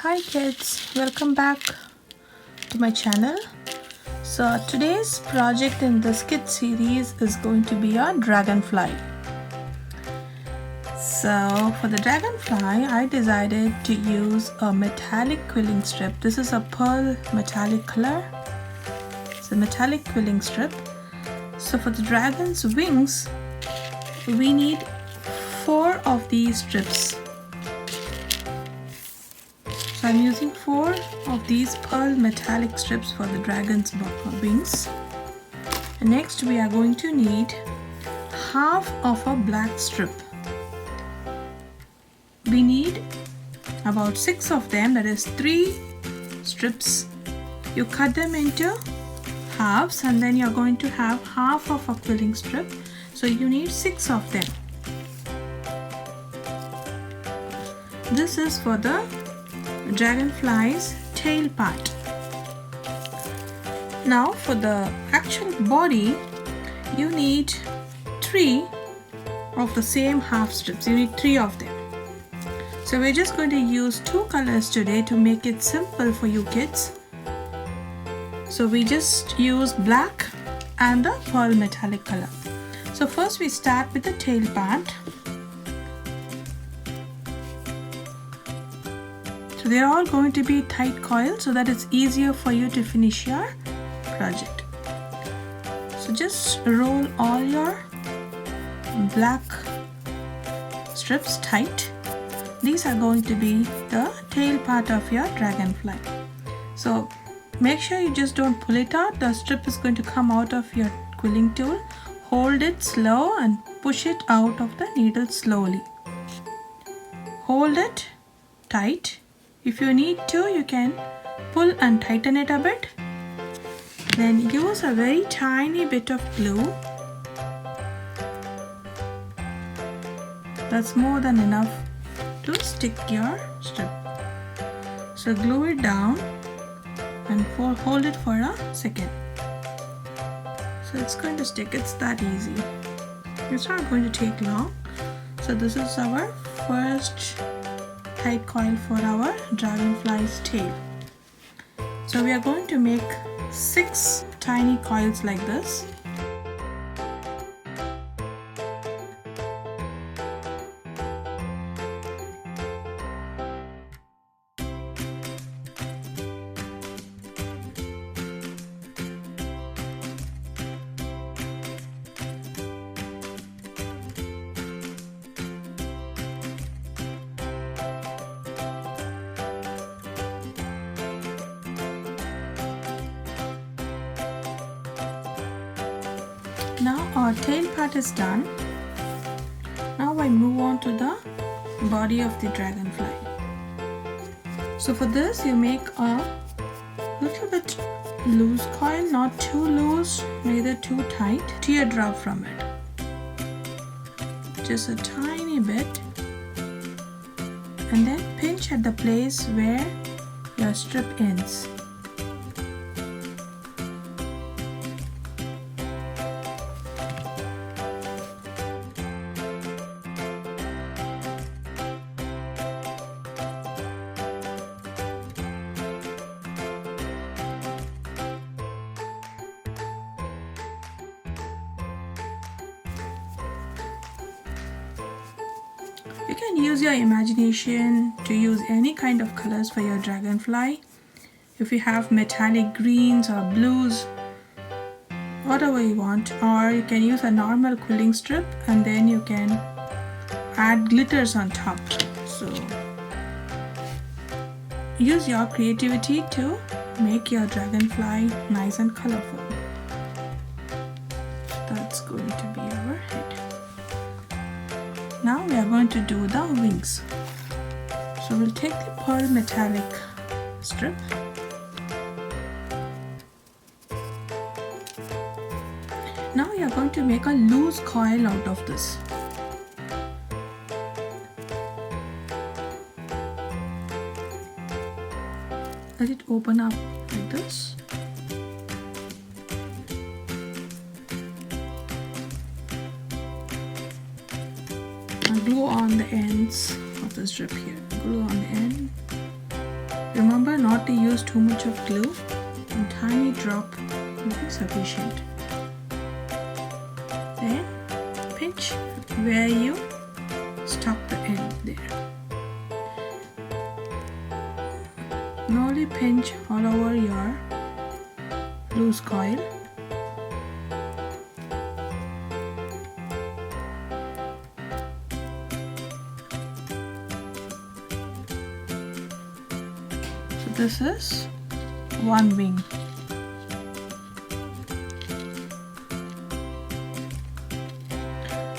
Hi kids, welcome back to my channel. So today's project in this kit series is going to be a dragonfly. So for the dragonfly, I decided to use a metallic quilling strip. This is a pearl metallic color. It's a metallic quilling strip. So for the dragon's wings, we need 4 of these strips. So I'm using 4 of these pearl metallic strips for the dragon's wings. And next we are going to need half of a black strip. We need about 6 of them, that is 3 strips. You cut them into halves and then you're going to have half of a quilling strip. So you need 6 of them. This is for the dragonfly's tail part. Now for the actual body, you need 3 of the same half strips. You need 3 of them. So we're just going to use 2 colors today to make it simple for you kids. So we just use black and the pearl metallic color. So first we start with the tail part. So they're all going to be tight coils so that it's easier for you to finish your project. So just roll all your black strips tight. These are going to be the tail part of your dragonfly. So make sure you just don't pull it out. The strip is going to come out of your quilling tool. Hold it slow and push it out of the needle slowly. Hold it tight. If you need to, you can pull and tighten it a bit. Then use a very tiny bit of glue. That's more than enough to stick your strip. So glue it down and hold it for a second. So it's going to stick. It's that easy. It's not going to take long. So this is our first tight coil for our dragonfly's tail. So we are going to make 6 tiny coils like this. Now our tail part is done. Now I move on to the body of the dragonfly. So for this you make a little bit loose coil, not too loose, neither too tight. Teardrop from it. Just a tiny bit. And then pinch at the place where your strip ends. You can use your imagination to use any kind of colors for your dragonfly. If you have metallic greens or blues, whatever you want, or you can use a normal quilling strip and then you can add glitters on top. So use your creativity to make your dragonfly nice and colorful. That's going to be our head. Now we are going to do the wings. So we'll take the pearl metallic strip. Now we are going to make a loose coil out of this. Let it open up like this. And glue on the ends of the strip here. Glue on the end. to use too much of glue. A tiny drop will be sufficient. Then pinch where you stuck the end there. Slowly pinch all over your loose coil. So this is one wing.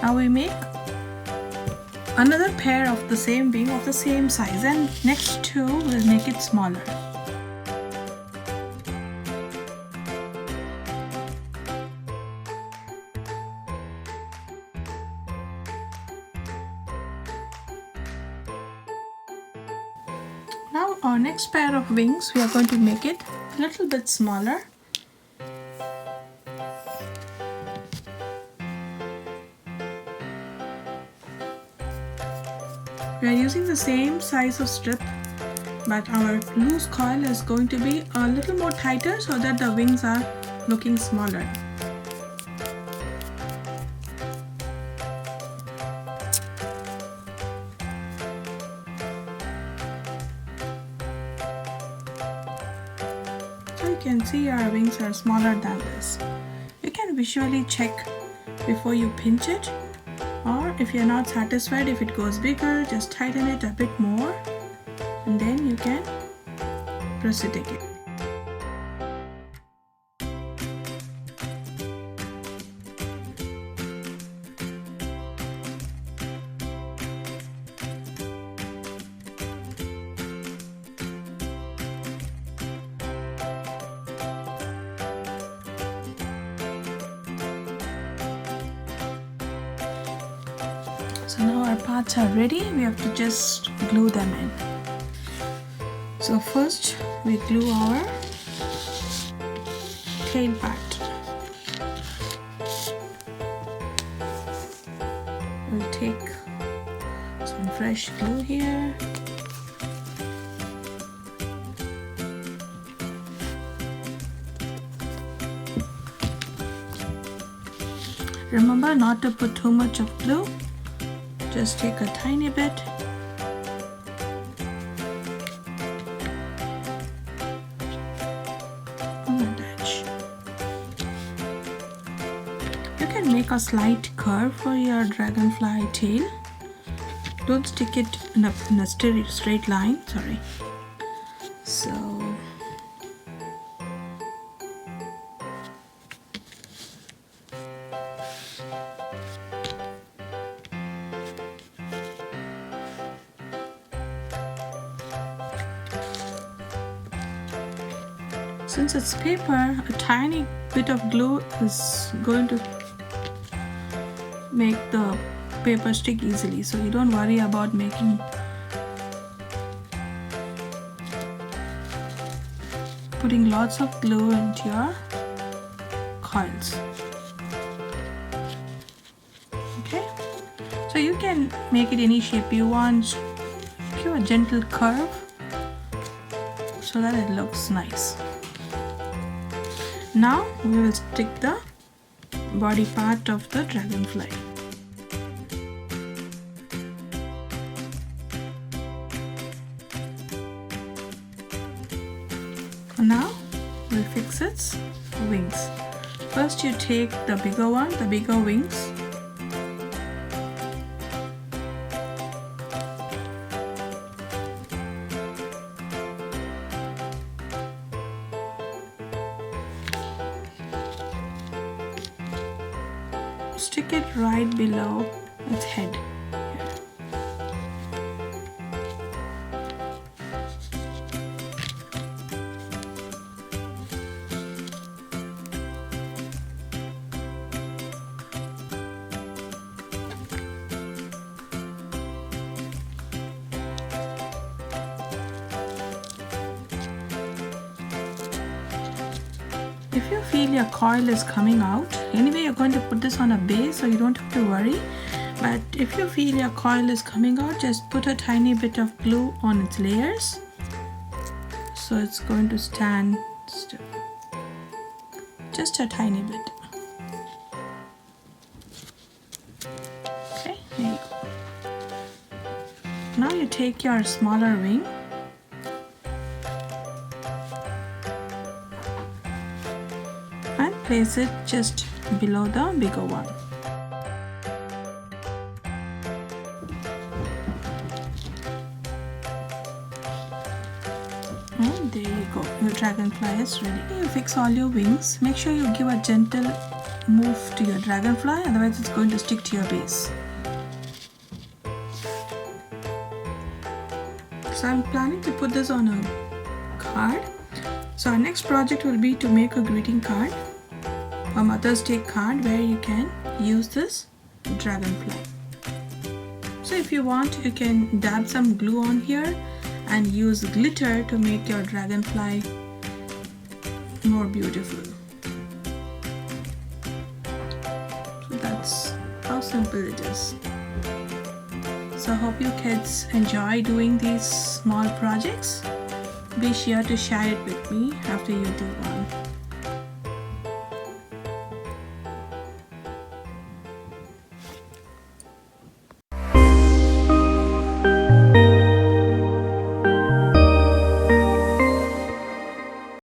Now we make another pair of the same wing of the same size, and next two will make it smaller. Now our next pair of wings, we are going to make it a little bit smaller. We are using the same size of strip, but our loose coil is going to be a little more tighter so that the wings are looking smaller. So you can see our wings are smaller than this. You can visually check before you pinch it. Or if you're not satisfied, if it goes bigger, just tighten it a bit more and then you can proceed again. So now our parts are ready, we have to just glue them in. So first we glue our tail part. We'll take some fresh glue here. Remember not to put too much of glue. Just take a tiny bit on the edge. You can make a slight curve for your dragonfly tail. Don't stick it in a straight line, sorry. So since it's paper, a tiny bit of glue is going to make the paper stick easily, so you don't worry about putting lots of glue into your coils. Okay, so you can make it any shape you want. Give a gentle curve so that it looks nice. Now we will stick the body part of the dragonfly. Now we'll fix its wings. First you take the bigger one, the bigger wings. Stick it right below its head. If you feel your coil is coming out, anyway you're going to put this on a base so you don't have to worry, but if you feel your coil is coming out, just put a tiny bit of glue on its layers so it's going to stand still. Just a tiny bit. Okay, there you go. Now you take your smaller wing and place it just below the bigger one. And there you go, your dragonfly is ready. You fix all your wings. Make sure you give a gentle move to your dragonfly, otherwise it's going to stick to your base. So I'm planning to put this on a card. So our next project will be to make a greeting card, a Mother's Day card, where you can use this dragonfly. So if you want, you can dab some glue on here and use glitter to make your dragonfly more beautiful. So that's how simple it is. So I hope you kids enjoy doing these small projects. Be sure to share it with me after you do one.